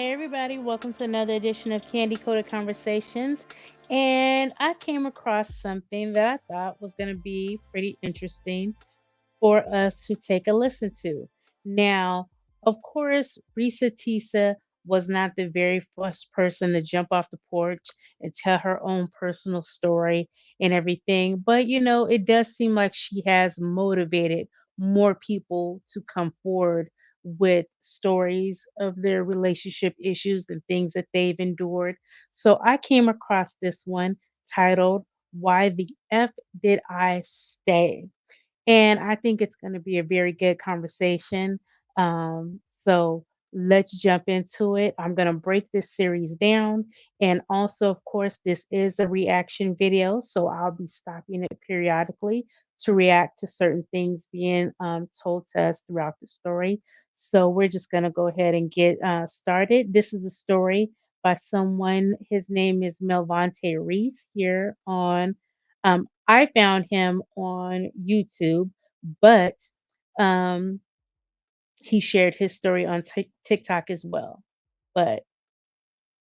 Hey everybody, welcome to another edition of Candy Coated Conversations. And I came across something that I thought was going to be pretty interesting for us to take a listen to. Now, of course, Risa Tisa was not the very first person to jump off the porch and tell her own personal story and everything, but it does seem like she has motivated more people to come forward with stories of their relationship issues and things that they've endured. So I came across this one titled Why the F Did I Stay? And I think it's going to be a very good conversation. So let's jump into it. I'm going to break this series down. And also, of course, this is a reaction video. So I'll be stopping it periodically to react to certain things being told to us throughout the story. So we're just going to go ahead and get started. This is a story by someone. His name is Melvante Reese here on I found him on YouTube, but um, he shared his story on TikTok as well. But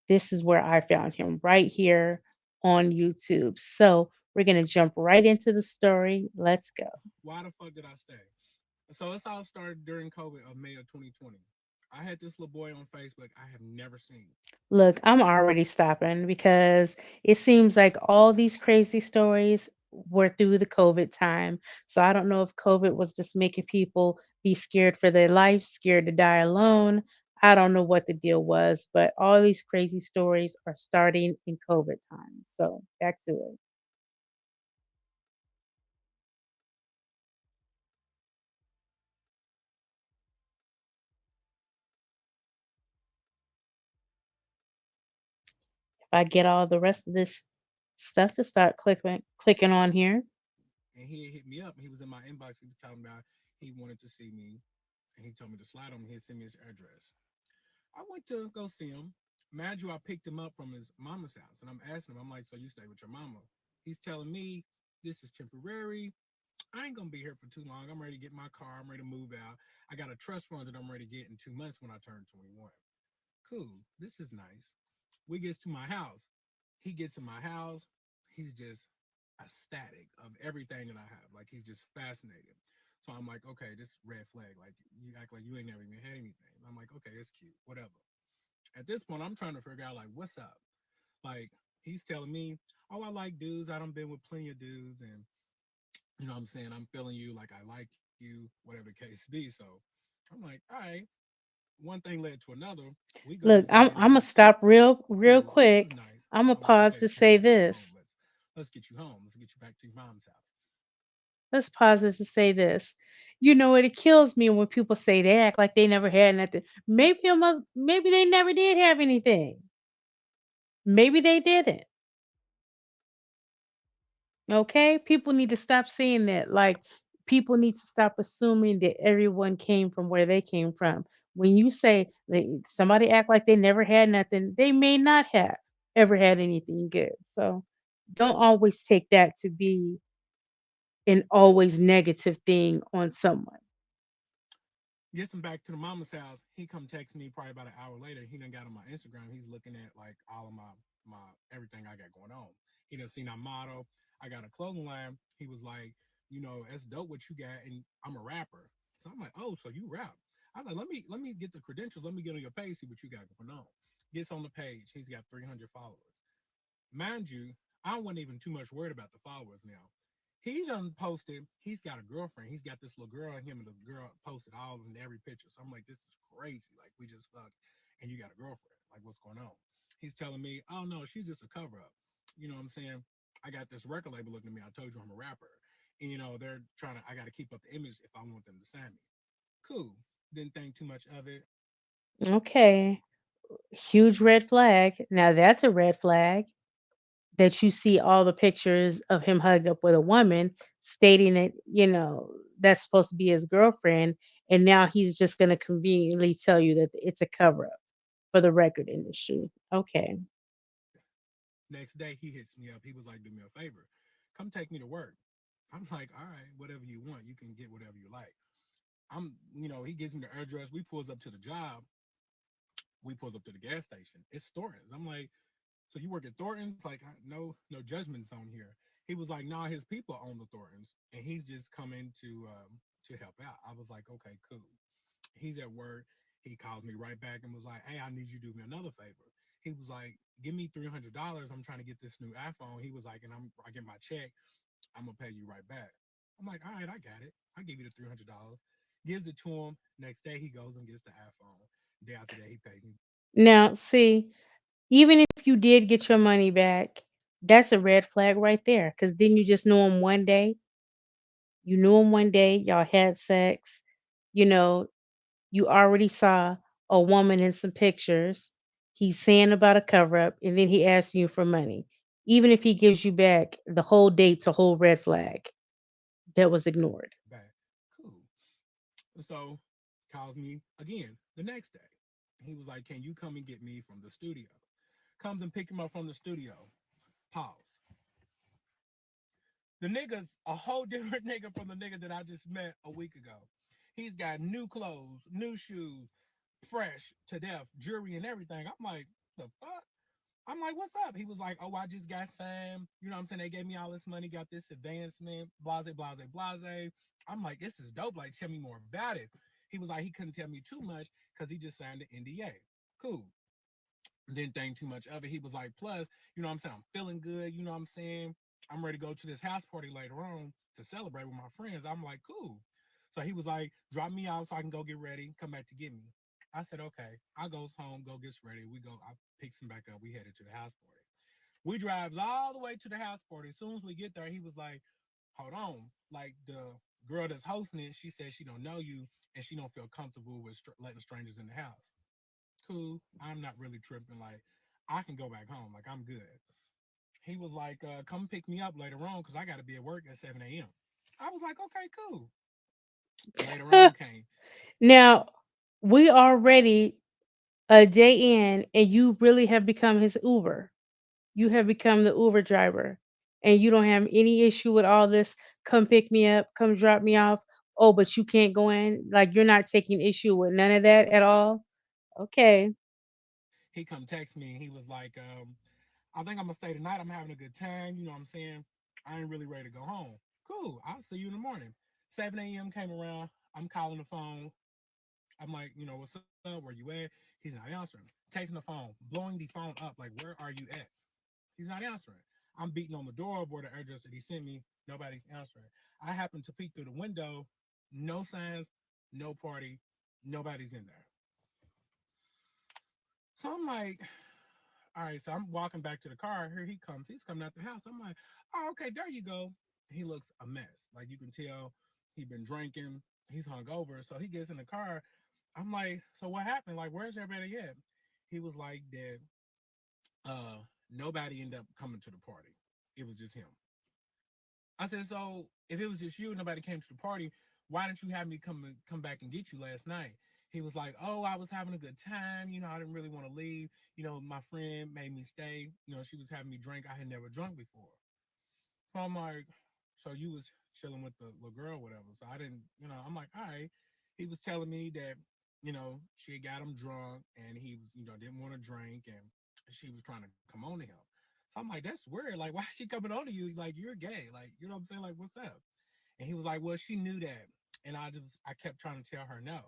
this is where I found him right here on YouTube. So we're going to jump right into the story. Let's go. Why the fuck did I stay? So this all started during COVID of May of 2020. I had this little boy on Facebook I have never seen. Look, I'm already stopping because it seems like all these crazy stories were through the COVID time. So I don't know if COVID was just making people be scared for their life, scared to die alone. I don't know what the deal was, but all these crazy stories are starting in COVID time. So back to it. If I get all the rest of this stuff to start clicking on here. And he hit me up and he was in my inbox. He was talking about he wanted to see me and he told me to slide on him. He'd send me his address. I went to go see him. Mind you, I picked him up from his mama's house and I'm asking him, I'm like, so you stay with your mama? He's telling me this is temporary. I ain't gonna be here for too long. I'm ready to get my car. I'm ready to move out. I got a trust fund that I'm ready to get in 2 months when I turn 21. Cool. This is nice. We gets to my house. He gets in my house. He's just ecstatic of everything that I have. Like he's just fascinated. So I'm like, okay, this red flag. Like you act like you ain't never even had anything. I'm like, okay, it's cute, whatever. At this point, I'm trying to figure out like what's up. Like he's telling me, oh, I like dudes. I done been with plenty of dudes, and you know what I'm saying, I'm feeling you. Like I like you, whatever the case be. So I'm like, all right. One thing led to another. We go Look, visit I'm gonna neighborhood stop school. real Cool. It was quick. nice. I'm gonna I'm like, pause okay, to so you say ready to go home? this. Let's get you home. Let's get you back to your mom's house. Let's pause this to say this. You know what? It kills me when people say they act like they never had nothing. Maybe they never did have anything. Maybe they didn't. Okay? People need to stop saying that. Like people need to stop assuming that everyone came from where they came from. When you say that somebody act like they never had nothing, they may not have ever had anything good. So don't always take that to be an always negative thing on someone. Gets him back to the mama's house. He come text me probably about an hour later. He done got on my Instagram. He's looking at like all of my everything I got going on. He done seen our motto. I got a clothing line. He was like, you know, that's dope what you got, and I'm a rapper. So I'm like, oh, so you rap? I was like, let me get the credentials. Let me get on your page, see what you got going on. Gets on the page. He's got 300 followers. Mind you, I wasn't even too much worried about the followers now. He done posted, he's got a girlfriend. He's got this little girl, and him and the girl posted all in every picture. So I'm like, this is crazy. Like, we just fucked, and you got a girlfriend. Like, what's going on? He's telling me, oh no, she's just a cover up. You know what I'm saying? I got this record label looking at me. I told you I'm a rapper. And, you know, they're trying to, I got to keep up the image if I want them to sign me. Cool. Didn't think too much of it. Okay. Huge red flag. Now that's a red flag that you see all the pictures of him hugged up with a woman stating that, that's supposed to be his girlfriend. And now he's just going to conveniently tell you that it's a cover up for the record industry. Okay. Next day, he hits me up. He was like, do me a favor. Come take me to work. I'm like, all right, whatever you want, you can get whatever you like. He gives me the address. We pulls up to the job. We pulls up to the gas station. It's Thornton's. I'm like, so you work at Thornton's? Like, no judgments on here. He was like, nah, his people own the Thornton's, and he's just coming to help out. I was like, okay, cool. He's at work. He called me right back and was like, hey, I need you to do me another favor. He was like, give me $300. I'm trying to get this new iPhone. He was like, and I get my check. I'm gonna pay you right back. I'm like, all right, I got it. I give you the $300. Gives it to him. Next day he goes and gets the iPhone. Day after that he pays me. Now, see, even if you did get your money back, that's a red flag right there. Because didn't you just know him one day? You knew him one day, y'all had sex, you know, you already saw a woman in some pictures. He's saying about a cover up, and then he asks you for money. Even if he gives you back, the whole date's a whole red flag that was ignored. Back. Cool. So calls me again the next day. He was like, can you come and get me from the studio? Comes and pick him up from the studio. Pause. The nigga's a whole different nigga from the nigga that I just met a week ago. He's got new clothes, new shoes, fresh to death, jewelry and everything. I'm like, the fuck? I'm like, what's up? He was like, oh, I just got Sam. You know what I'm saying? They gave me all this money, got this advancement, blase, blase, blase. I'm like, this is dope. Like, tell me more about it. He was like, he couldn't tell me too much because he just signed the NDA. Cool. Didn't think too much of it. He was like, plus, you know what I'm saying? I'm feeling good. You know what I'm saying? I'm ready to go to this house party later on to celebrate with my friends. I'm like, cool. So he was like, drop me off so I can go get ready, come back to get me. I said, okay. I goes home, go gets ready. We go, I picks him back up. We headed to the house party. We drives all the way to the house party. As soon as we get there, he was like, hold on. Like the girl that's hosting it, she said she don't know you and she don't feel comfortable with letting strangers in the house. Cool. I'm not really tripping. Like, I can go back home. Like, I'm good. He was like, come pick me up later on because I got to be at work at 7 a.m. I was like, okay, cool. Later on came. Now, we already a day in, and you really have become his Uber. You have become the Uber driver, and you don't have any issue with all this. Come pick me up, come drop me off. Oh, but you can't go in. Like you're not taking issue with none of that at all. Okay. He come text me and he was like, I think I'm going to stay tonight. I'm having a good time. You know what I'm saying? I ain't really ready to go home. Cool. I'll see you in the morning. 7 a.m. came around. I'm calling the phone. I'm like, you know, what's up? Where you at? He's not answering. Taking the phone, blowing the phone up, like, where are you at? He's not answering. I'm beating on the door of where the address that he sent me. Nobody's answering. I happen to peek through the window. No signs, no party, nobody's in there. So I'm like, all right. So I'm walking back to the car. Here he comes. He's coming out the house. I'm like, oh, okay, there you go. He looks a mess. Like you can tell he been drinking. He's hungover. So he gets in the car. I'm like, so what happened? Like, where's everybody at? He was like that. Nobody ended up coming to the party. It was just him. I said, so if it was just you, nobody came to the party. Why didn't you have me come back and get you last night? He was like, oh, I was having a good time. You know, I didn't really want to leave. You know, my friend made me stay. You know, she was having me drink. I had never drunk before. So I'm like, so you was chilling with the little girl, whatever. So I didn't, you know, I'm like, all right. He was telling me that, you know, she had got him drunk and he was, you know, didn't want to drink and she was trying to come on to him. So I'm like, that's weird. Like, why is she coming on to you? Like, you're gay. Like, you know what I'm saying? Like, what's up? And he was like, well, she knew that. And I kept trying to tell her no.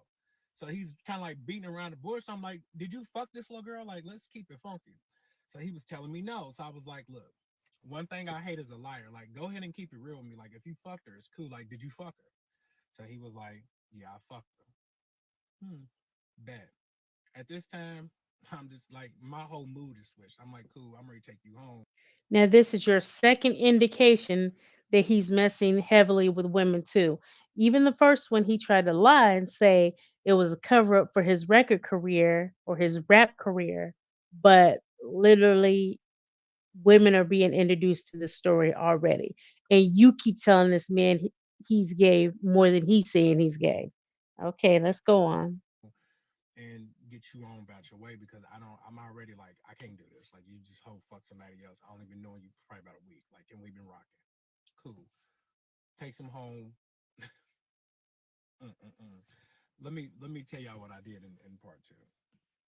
So he's kind of like beating around the bush. I'm like, did you fuck this little girl? Like, let's keep it funky. So he was telling me no. So I was like, look, one thing I hate is a liar. Like, go ahead and keep it real with me. Like, if you fucked her, it's cool. Like, did you fuck her? So he was like, yeah, I fucked her. Bad. At this time, I'm just like, my whole mood is switched. I'm like, cool, I'm ready to take you home. Now this is your second indication that he's messing heavily with women too. Even the first one, he tried to lie and say it was a cover up for his record career or his rap career, but literally women are being introduced to this story already. And you keep telling this man he's gay more than he's saying he's gay. Okay, let's go on. And get you on about your way because I'm already like, I can't do this. Like, you just whole fuck somebody else. I only been knowing you for probably about a week. Like, and we've been rocking. Cool. Takes him home. Mm-mm-mm. Let me tell y'all what I did in part two.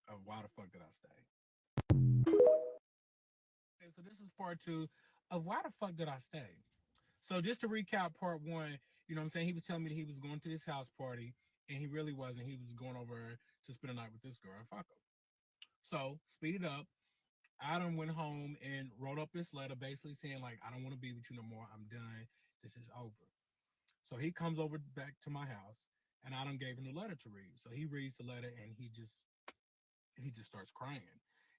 of why the fuck did I stay. Okay, so this is part two of why the fuck did I stay. So just to recap part one, you know what I'm saying? He was telling me that he was going to this house party and he really wasn't. He was going over to spend the night with this girl and fuck her. So speed it up. Adam went home and wrote up this letter basically saying, like, I don't want to be with you no more. I'm done. This is over. So he comes over back to my house and Adam gave him the letter to read. So he reads the letter and he just starts crying.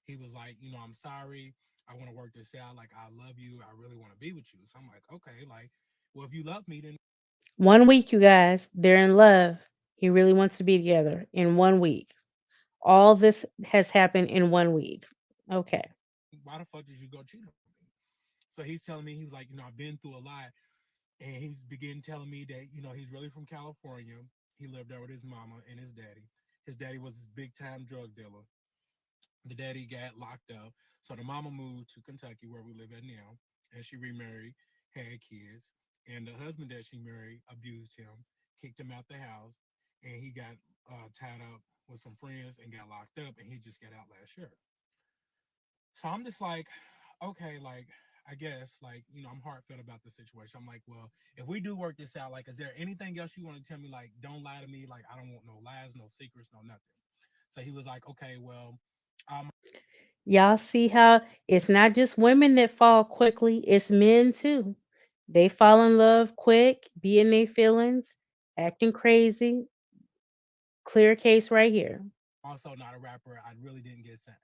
He was like, I'm sorry. I want to work this out. Like, I love you. I really want to be with you. So I'm like, okay, like, well, if you love me, then 1 week, you guys, they're in love. He really wants to be together in 1 week. All this has happened in 1 week. Okay. why the fuck did you go cheat on me? So he's telling me, he was like, I've been through a lot. And he's beginning telling me that, he's really from California. He lived there with his mama and his daddy. His daddy was this big time drug dealer. The daddy got locked up. So the mama moved to Kentucky, where we live at now, and she remarried, had kids. And the husband that she married abused him, kicked him out the house, and he got tied up with some friends and got locked up, and he just got out last year. So I'm just like, okay, like, I guess, like, I'm heartfelt about the situation. I'm like, well, if we do work this out, like, is there anything else you want to tell me? Like, don't lie to me. Like, I don't want no lies, no secrets, no nothing. So he was like, okay, well, um, Y'all see how it's not just women that fall quickly, it's men too. They fall in love quick, be in their feelings, acting crazy. Clear case right here. also not a rapper. I really didn't get signed.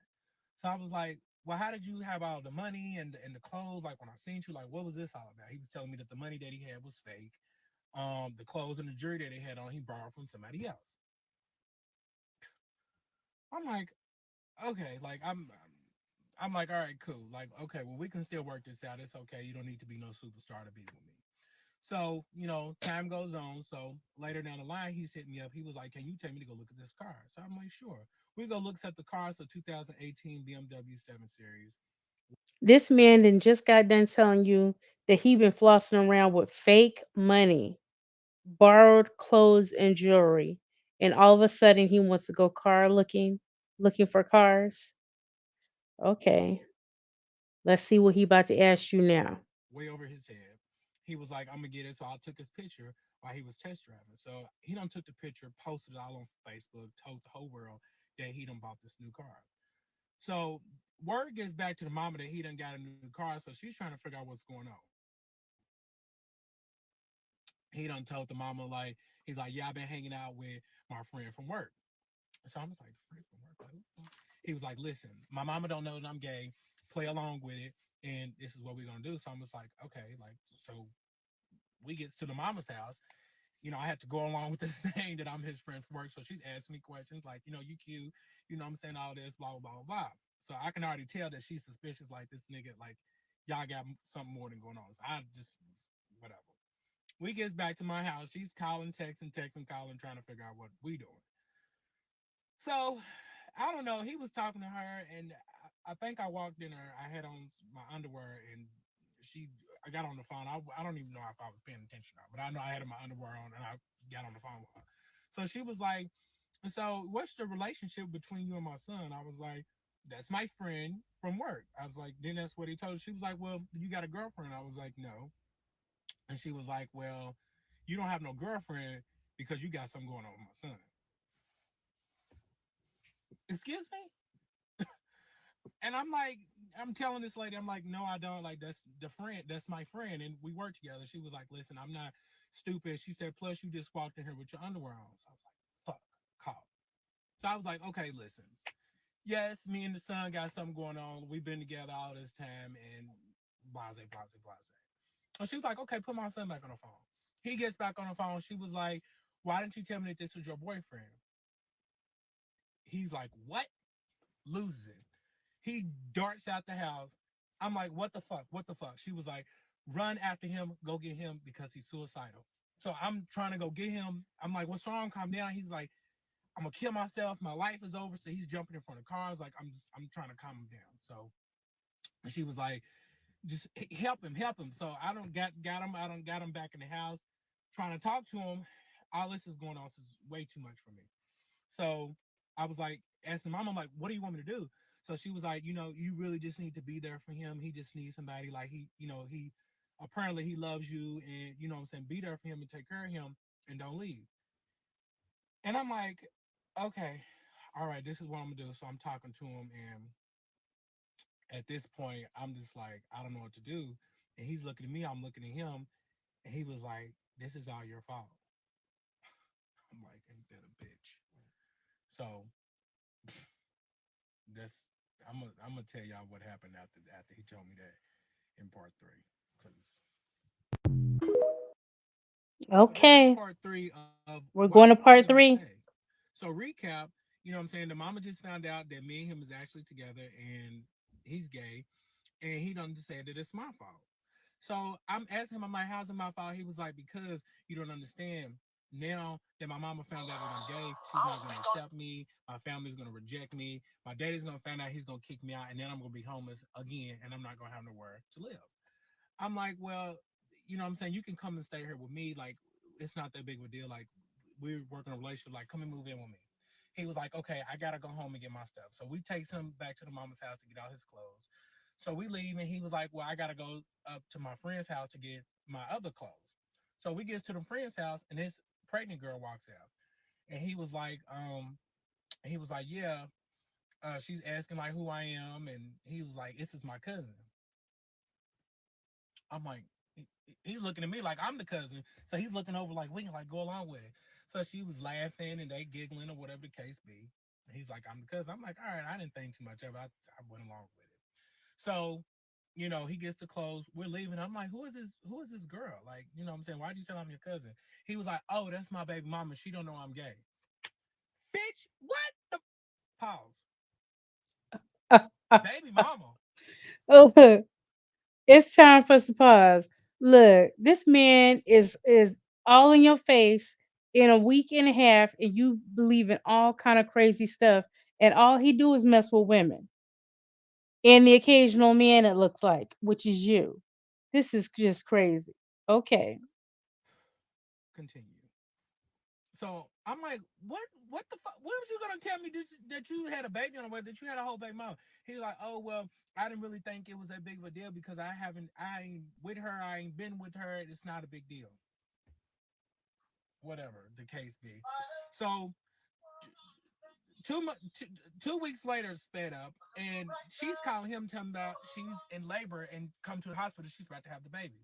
So I was like, well, how did you have all the money and the clothes? Like when I seen you, like what was this all about? He was telling me that the money that he had was fake. The clothes and the jewelry that he had on, he borrowed from somebody else. I'm like, okay, like I'm like, all right, cool. Like, okay, well, we can still work this out. It's okay. You don't need to be no superstar to be with me. So, time goes on. So later down the line, he's hit me up. He was like, can you take me to go look at this car? So I'm like, sure. We go look at the car. So 2018 BMW 7 Series. This man then just got done telling you that he been flossing around with fake money, borrowed clothes and jewelry, and all of a sudden he wants to go car looking for cars. Okay, let's see what he about to ask you now. Way over his head. He was like, I'm gonna get it. So I took his picture while he was test driving. So he done took the picture, posted it all on Facebook, told the whole world that he done bought this new car. So word gets back to the mama that he done got a new car. So she's trying to figure out what's going on. He done told the mama like he's like, yeah, I've been hanging out with my friend from work. So I'm just like, friend from work, like, what the fuck? He was like, listen, my mama don't know that I'm gay. Play along with it, and this is what we're gonna do. So I'm just like, okay, like so we get to the mama's house. I had to go along with this saying that I'm his friend from work. So she's asking me questions like, you cute, I'm saying all this, blah, blah, blah, blah. So I can already tell that she's suspicious, like this nigga, like y'all got something more than going on. So I just, whatever. We gets back to my house. She's calling, texting, calling, trying to figure out what we doing. So I don't know. He was talking to her, and I think I walked in her. I had on my underwear, and she. I got on the phone. I don't even know if I was paying attention, or not, but I know I had my underwear on, and I got on the phone with her. So she was like, "So what's the relationship between you and my son?" I was like, "That's my friend from work." I was like, "Then that's what he told you." She was like, "Well, you got a girlfriend?" I was like, "No," and she was like, "Well, you don't have no girlfriend because you got something going on with my son." Excuse me? And I'm like, I'm telling this lady, I'm like, no, I don't. Like, that's the friend, that's my friend, and we work together. She was like, listen, I'm not stupid. She said, plus you just walked in here with your underwear on. So I was like, fuck, call. So I was like, okay, listen. Yes, me and the son got something going on. We've been together all this time, and blase, blase, blase. And she was like, okay, put my son back on the phone. He gets back on the phone. She was like, why didn't you tell me that this was your boyfriend? He's like, what? Loses it. He darts out the house. I'm like, what the fuck? What the fuck? She was like, run after him, go get him because he's suicidal. So I'm trying to go get him. I'm like, what's wrong? Calm down. He's like, I'm gonna kill myself. My life is over. So he's jumping in front of cars. Like I'm trying to calm him down. So she was like, just help him, help him. So I don't got him. I don't got him back in the house, trying to talk to him. All this is going on. This is way too much for me. So I was like asking mom, I'm like, what do you want me to do? So she was like, you really just need to be there for him. He just needs somebody like he apparently he loves you, and what I'm saying, be there for him and take care of him and don't leave. And I'm like, okay, all right, this is what I'm gonna do. So I'm talking to him, and at this point, I'm just like, I don't know what to do. And he's looking at me, I'm looking at him, and he was like, this is all your fault. I'm like, ain't that a bitch? So that's I'm gonna tell y'all what happened after he told me that in part three, because this is Okay. part three of why the We're fuck going to did I part stay? 3. So recap, what I'm saying, the mama just found out that me and him is actually together, and he's gay, and he done said that it's my fault. So I'm asking him, I'm like, how's it my fault? He was like, because you don't understand. Now that my mama found out that I'm gay, she's not gonna accept me. My family's gonna reject me. My daddy's gonna find out, he's gonna kick me out, and then I'm gonna be homeless again, and I'm not gonna have nowhere to live. I'm like, well, what I'm saying, you can come and stay here with me. Like, it's not that big of a deal. Like, we're working a relationship. Like, come and move in with me. He was like, okay, I gotta go home and get my stuff. So we takes him back to the mama's house to get all his clothes. So we leave, and he was like, well, I gotta go up to my friend's house to get my other clothes. So we gets to the friend's house, and this pregnant girl walks out, and he was like, yeah, she's asking like who I am, and he was like, this is my cousin. I'm like, he's looking at me like I'm the cousin. So he's looking over like we can like go along with it. So she was laughing and they giggling or whatever the case be. He's like, I'm the cousin. I'm like, all right, I didn't think too much of it. I went along with it. So, he gets the clothes. We're leaving. I'm like, who is this? Who is this girl? Like, what I'm saying? Why'd you tell I'm your cousin? He was like, oh, that's my baby mama. She don't know I'm gay. Bitch, what the pause? Baby mama. Oh, look, it's time for us to pause. Look, this man is all in your face in a week and a half, and you believe in all kind of crazy stuff, and all he do is mess with women and the occasional man. It looks like, which is you. This is just crazy. Okay. Continue. So I'm like, what the fuck? What was you gonna tell me this, that you had a baby on the way, that you had a whole baby mama? He was like, oh well, I didn't really think it was that big of a deal because I ain't with her, I ain't been with her. It's not a big deal. Whatever the case be. So two, 2 weeks later, sped up, and she's calling him, telling about she's in labor and come to the hospital. She's about to have the baby.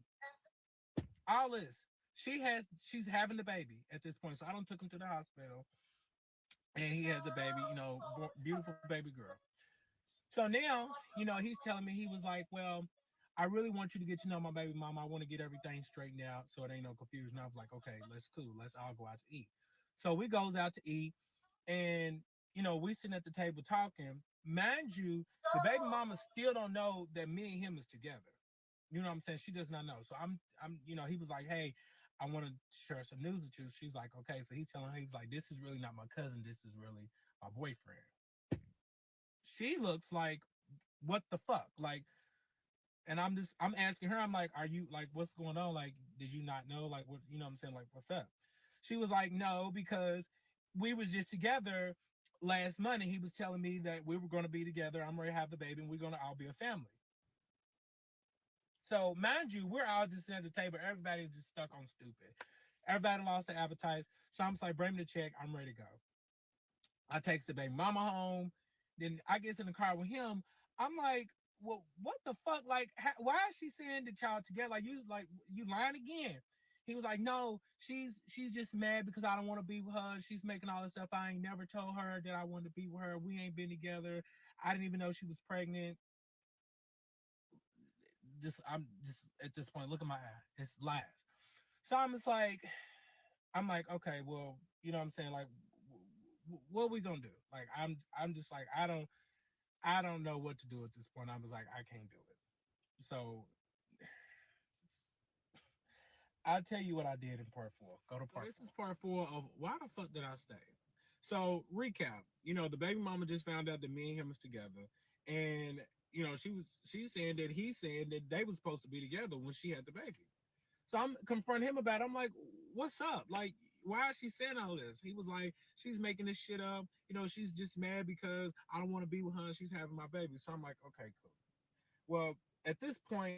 All this. She's having the baby at this point. So I don't took him to the hospital, and he has a baby, beautiful baby girl. So now, he's telling me, he was like, well, I really want you to get to know my baby mama. I want to get everything straightened out so it ain't no confusion. I was like, okay, let's cool. Let's all go out to eat. So we goes out to eat, and we sitting at the table talking. Mind you, the baby mama still don't know that me and him is together. You know what I'm saying? She does not know. So he was like, hey, I want to share some news with you. She's like, okay. So he's telling her, he's like, this is really not my cousin. This is really my boyfriend. She looks like, what the fuck? Like, and I'm asking her, I'm like, are you like, what's going on? Like, did you not know? Like, what, I'm saying? Like, what's up? She was like, no, because we was just together last month, and he was telling me that we were going to be together. I'm ready to have the baby, and we're going to all be a family. So, mind you, we're all just at the table. Everybody's just stuck on stupid. Everybody lost their appetite. So I'm just like, bring me the check. I'm ready to go. I takes the baby mama home. Then I gets in the car with him. I'm like, well, what the fuck? Like, why is she saying that y'all together? Like, you lying again. He was like, no, she's just mad because I don't want to be with her. She's making all this stuff. I ain't never told her that I wanted to be with her. We ain't been together. I didn't even know she was pregnant. I'm just at this point, look at my eye. It's lies. So I'm just like, I'm like, okay, well, you know what I'm saying? Like, what are we gonna do? Like, I'm just like, I don't know what to do at this point. I was like, I can't do it. So I'll tell you what I did in part four. Go to part. So this four. Is part four of why the fuck did I stay? So recap. The baby mama just found out that me and him was together, and she's saying that he's saying that they was supposed to be together when she had the baby. So I'm confronting him about it. I'm like, what's up? Like, why is she saying all this? He was like, she's making this shit up. She's just mad because I don't want to be with her and she's having my baby. So I'm like, okay, cool. Well, at this point,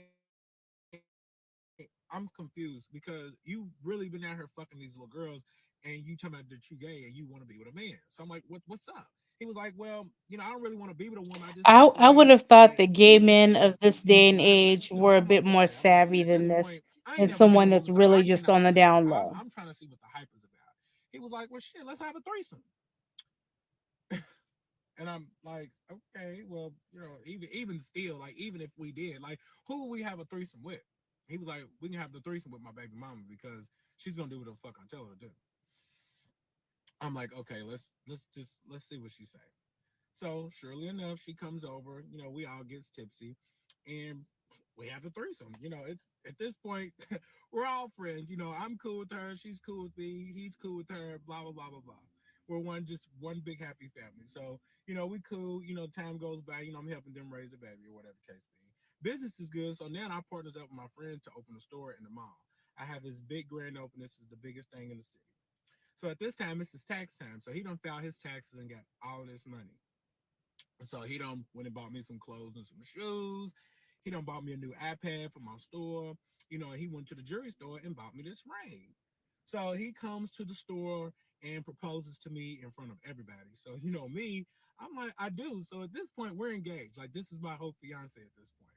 I'm confused because you really been out here fucking these little girls and you talking about that you gay and you want to be with a man. So I'm like, what's up? He was like, well, I don't really want to be with a woman. I just like the way I that would have you thought that feel gay and men the of way this you day lie and sex. age So were a I'm like, bit more okay. I'm like, savvy at this than point, this, I ain't and never been someone with a that's woman, so really I just cannot on the judge. down I'm low. I'm trying to see what the hype is about. He was like, well, shit, let's have a threesome. And I'm like, okay, well, even still, like, even if we did, like, who would we have a threesome with? He was like, we can have the threesome with my baby mama because she's gonna do what the fuck I tell her to do. I'm like, okay, let's see what she say. So surely enough, she comes over. We all gets tipsy, and we have a threesome. It's at this point we're all friends. I'm cool with her, she's cool with me, he's cool with her. Blah blah blah blah blah. We're one big happy family. So we cool. Time goes by. I'm helping them raise the baby or whatever the case be. Business is good. So now I partners up with my friend to open a store in the mall. I have this big grand opening. This is the biggest thing in the city. So at this time, it's his tax time. So he done filed his taxes and got all this money. So he done went and bought me some clothes and some shoes. He done bought me a new iPad for my store. He went to the jewelry store and bought me this ring. So he comes to the store and proposes to me in front of everybody. So me, I'm like, I do. So at this point, we're engaged. Like, this is my whole fiance at this point.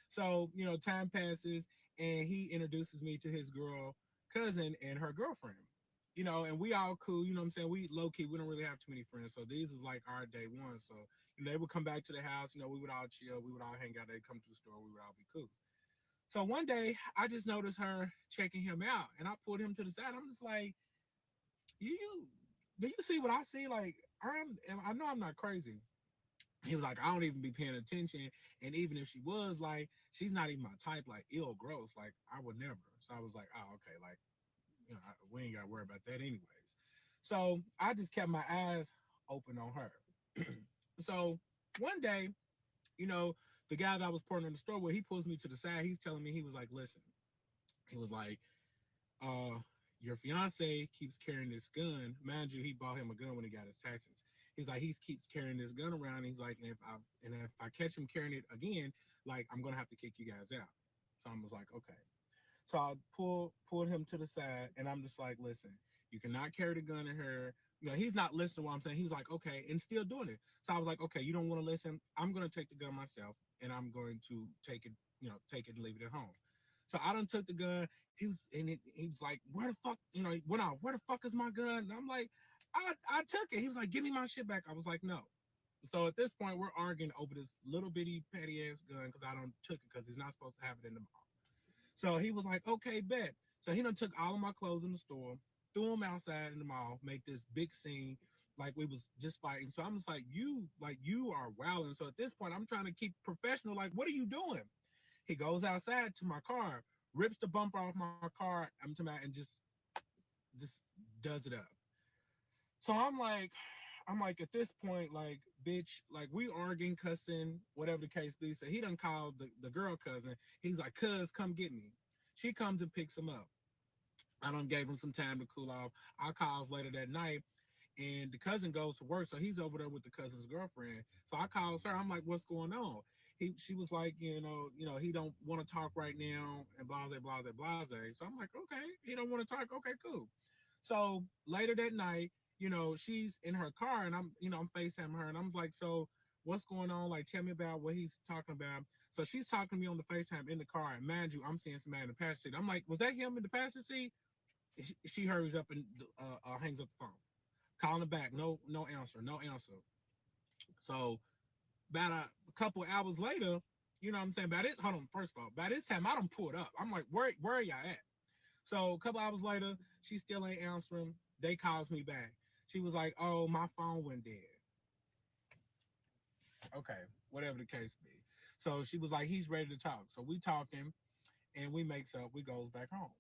So time passes and he introduces me to his girl cousin and her girlfriend. And we all cool. What I'm saying? We low key. We don't really have too many friends. So these was like our day one. So they would come back to the house. We would all chill. We would all hang out. They'd come to the store. We would all be cool. So one day, I just noticed her checking him out, and I pulled him to the side. I'm just like, you, do you see what I see? Like, I know I'm not crazy. He was like, I don't even be paying attention, and even if she was, like, she's not even my type. Like, ill, gross. Like, I would never. So I was like, oh, okay. Like, we ain't got to worry about that anyways. So I just kept my eyes open on her. So one day, you know, the guy that I was partnering in the store with, he pulls me to the side. He's telling me, he was like, listen, he was like, uh, your fiance keeps carrying this gun. Mind you, he bought him a gun when he got his taxes. He's like, he keeps carrying this gun around. He's like, and if I catch him carrying it again, like, I'm gonna have to kick you guys out. So I was like, okay. So I pulled him to the side, and I'm just like, listen, you cannot carry the gun in her. He's not listening to what I'm saying. He's like, okay, and still doing it. So I was like, okay, you don't want to listen. I'm gonna take the gun myself, and I'm going to take it, take it and leave it at home. So I done took the gun. He was like, where the fuck, he went out, where the fuck is my gun? And I'm like, I took it. He was like, give me my shit back. I was like, no. So at this point, we're arguing over this little bitty petty ass gun because I don't took it because he's not supposed to have it in the mall. So he was like, okay, bet. So he done took all of my clothes in the store, threw them outside in the mall, make this big scene like we was just fighting. So I'm just like you are wilding. So at this point, I'm trying to keep professional. Like, what are you doing? He goes outside to my car, rips the bumper off my car. I'm talking about, and just does it up. So I'm like at this point, like, bitch, like we arguing, cussing, whatever the case be. So he done called the girl cousin. He's like, cuz, come get me. She comes and picks him up. I done gave him some time to cool off. I calls later that night, and the cousin goes to work, so he's over there with the cousin's girlfriend. So I calls her. I'm like, what's going on? She was like, he don't want to talk right now, and blase, blase, blase. So I'm like, okay, he don't want to talk. Okay, cool. So later that night, she's in her car, and I'm FaceTiming her, and I'm like, so what's going on? Like, tell me about what he's talking about. So she's talking to me on the FaceTime in the car, and mind you, I'm seeing somebody in the passenger seat. I'm like, was that him in the passenger seat? She hurries up and hangs up the phone. Calling her back, no answer, no answer. So about a couple of hours later, you know what I'm saying? By this, hold on, first of all, by this time I done pulled up. I'm like, where are y'all at? So a couple hours later, she still ain't answering. They calls me back. She was like, oh, my phone went dead. Okay, whatever the case be. So she was like, he's ready to talk. So we talking and we makes up, we goes back home.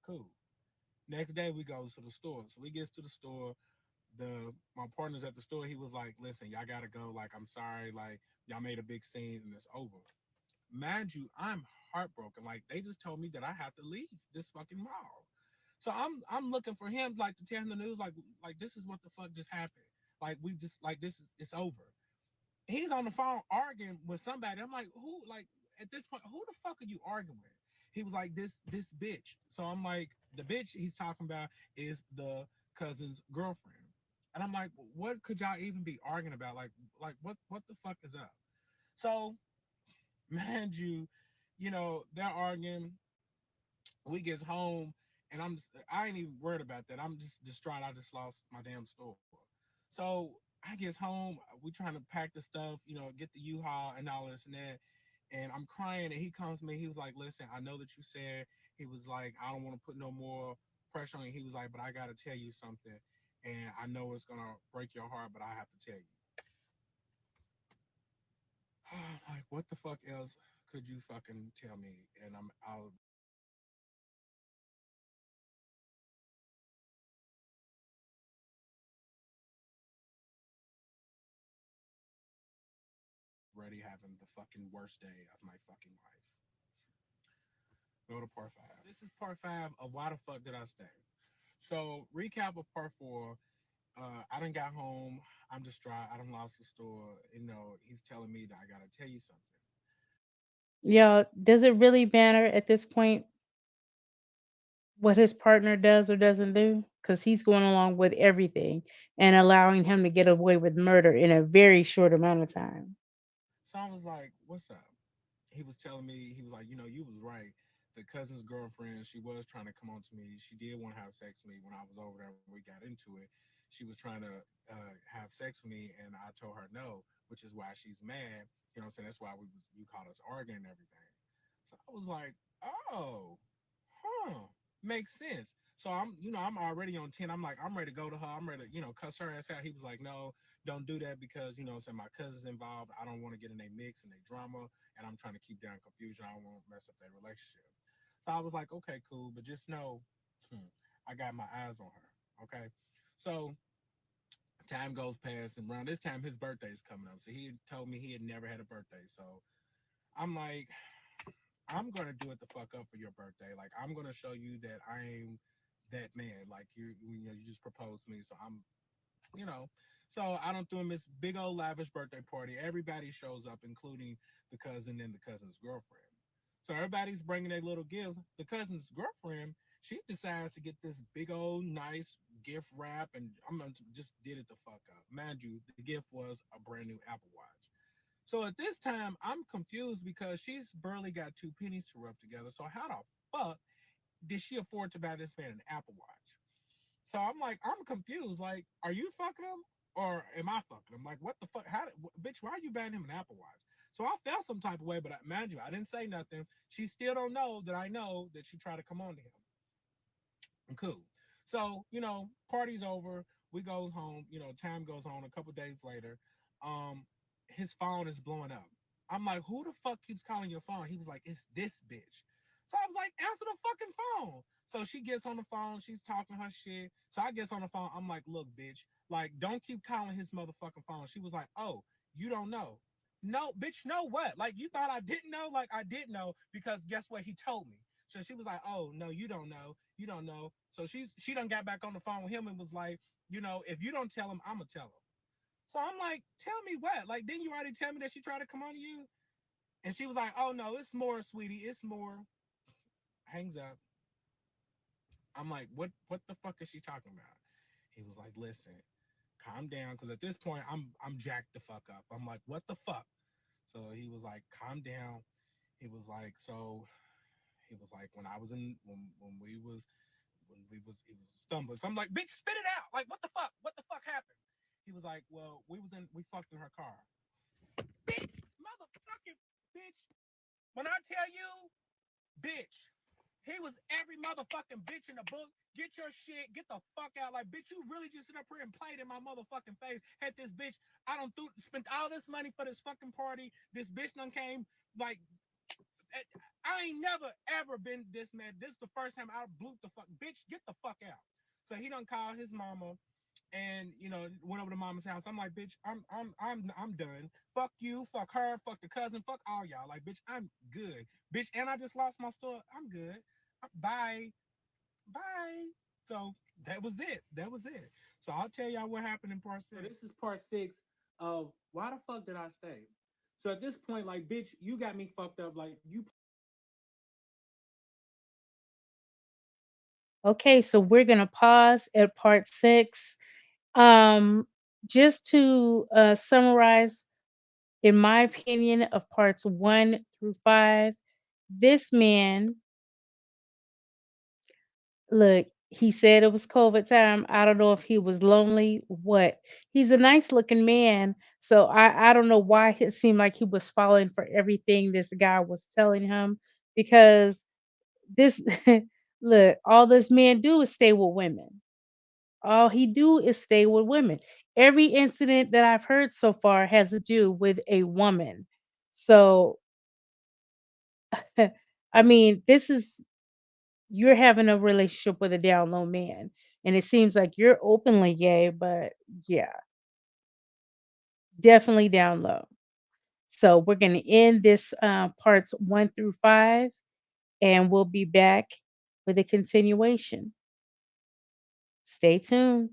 Cool. Next day we goes to the store. So we gets to the store. My partner's at the store. He was like, listen, y'all gotta go. Like, I'm sorry, like, y'all made a big scene and it's over. Mind you, I'm heartbroken. Like, they just told me that I have to leave this fucking mall. So I'm looking for him like to tell him the news, like this is what the fuck just happened. Like we just like this is it's over. He's on the phone arguing with somebody. I'm like, who? Like at this point, who the fuck are you arguing with? He was like, this bitch. So I'm like, the bitch he's talking about is the cousin's girlfriend. And I'm like, what could y'all even be arguing about? Like what the fuck is up? So, mind you, they're arguing. We gets home, and I ain't even worried about that. I'm just distraught. I just lost my damn store. So I gets home. We trying to pack the stuff, get the U-Haul and all this and that. And I'm crying, and he comes to me. He was like, "Listen, I know that you said." He was like, "I don't want to put no more pressure on you." He was like, "But I got to tell you something, and I know it's gonna break your heart, but I have to tell you." Like, what the fuck else could you fucking tell me? And I'll already having the fucking worst day of my fucking life. Go to part five. This is part five of why the fuck did I stay? So recap of part four. I done got home. I'm distraught. I done lost the store. He's telling me that I gotta tell you something. Yeah, does it really matter at this point what his partner does or doesn't do? Because he's going along with everything and allowing him to get away with murder in a very short amount of time. So I was like, "What's up?" He was telling me, he was like, you was right. The cousin's girlfriend, she was trying to come on to me. She did want to have sex with me when I was over there when we got into it. She was trying to have sex with me, and I told her no, which is why she's mad. You know what I'm saying? That's why you caught us arguing and everything. So I was like, oh, huh, makes sense. So I'm already on 10. I'm like, I'm ready to go to her. I'm ready to, cuss her ass out. He was like, no, don't do that because, so my cousin's involved. I don't want to get in a mix and a drama, and I'm trying to keep down confusion. I don't want to mess up their relationship. So I was like, okay, cool, but just know, I got my eyes on her. Okay. So time goes past, and around this time, his birthday is coming up. So he told me he had never had a birthday. So I'm like, I'm gonna do it the fuck up for your birthday. Like I'm gonna show you that I am that man. Like you just proposed to me, so I'm, you know. So I don't throw him this big old lavish birthday party. Everybody shows up, including the cousin and the cousin's girlfriend. So everybody's bringing their little gifts. The cousin's girlfriend, she decides to get this big old nice gift wrap, and I'm gonna just did it the fuck up. Mind you, the gift was a brand new Apple Watch. So at this time, I'm confused because she's barely got two pennies to rub together. So how the fuck did she afford to buy this man an Apple Watch? So I'm like, I'm confused. Like, are you fucking him or am I fucking him? Like, what the fuck? Bitch? Why are you buying him an Apple Watch? So I felt some type of way, but mind you, I didn't say nothing. She still don't know that I know that she tried to come on to him. Cool. So, party's over. We goes home. Time goes on. A couple days later, um, his phone is blowing up. I'm like, who the fuck keeps calling your phone? He was like, it's this bitch. So I was like, answer the fucking phone. So she gets on the phone. She's talking her shit. So I gets on the phone. I'm like, look, bitch, like, don't keep calling his motherfucking phone. She was like, oh, you don't know. No, bitch, know what? Like, you thought I didn't know? Like, I did know because guess what? He told me. So she was like, "Oh no, you don't know. You don't know." So she done got back on the phone with him and was like, "If you don't tell him, I'ma tell him." So I'm like, "Tell me what? Like, didn't you already tell me that she tried to come on to you?" And she was like, "Oh no, it's more, sweetie. It's more." Hangs up. I'm like, "What the fuck is she talking about?" He was like, "Listen, calm down, because at this point I'm jacked the fuck up. I'm like, what the fuck?" So he was like, "Calm down." He was like, "So." He was like, "When I was in when we was he was stumbling." So I'm like, "Bitch, spit it out! Like, what the fuck? What the fuck happened?" He was like, "Well, we fucked in her car." Bitch, motherfucking bitch. When I tell you, bitch, he was every motherfucking bitch in the book. Get your shit, get the fuck out. Like, bitch, you really just sit up here and played in my motherfucking face. Had this bitch, I don't spent all this money for this fucking party. This bitch done came, like, I ain't never ever been this mad. This is the first time I blew the fuck. Bitch, get the fuck out. So he done called his mama and went over to mama's house. I'm like, bitch, I'm done. Fuck you, fuck her, fuck the cousin, fuck all y'all. Like, bitch, I'm good. Bitch, and I just lost my store. I'm good. Bye. Bye. So that was it. That was it. So I'll tell y'all what happened in part So six. this is part 6 of why the fuck did I stay? So at this point, like, bitch, you got me fucked up. Like, you Okay, so we're gonna pause at part 6. Um, just to summarize, in my opinion, of parts 1 through 5, this man, look, he said it was COVID time. I don't know if he was lonely, what. He's a nice looking man. So I don't know why it seemed like he was falling for everything this guy was telling him, because this look, all this man do is stay with women. All he do is stay with women. Every incident that I've heard so far has to do with a woman. So I mean, this is, you're having a relationship with a down low man, and it seems like you're openly gay, but yeah, definitely down low. So we're going to end this parts 1 through 5, and we'll be back with a continuation. Stay tuned.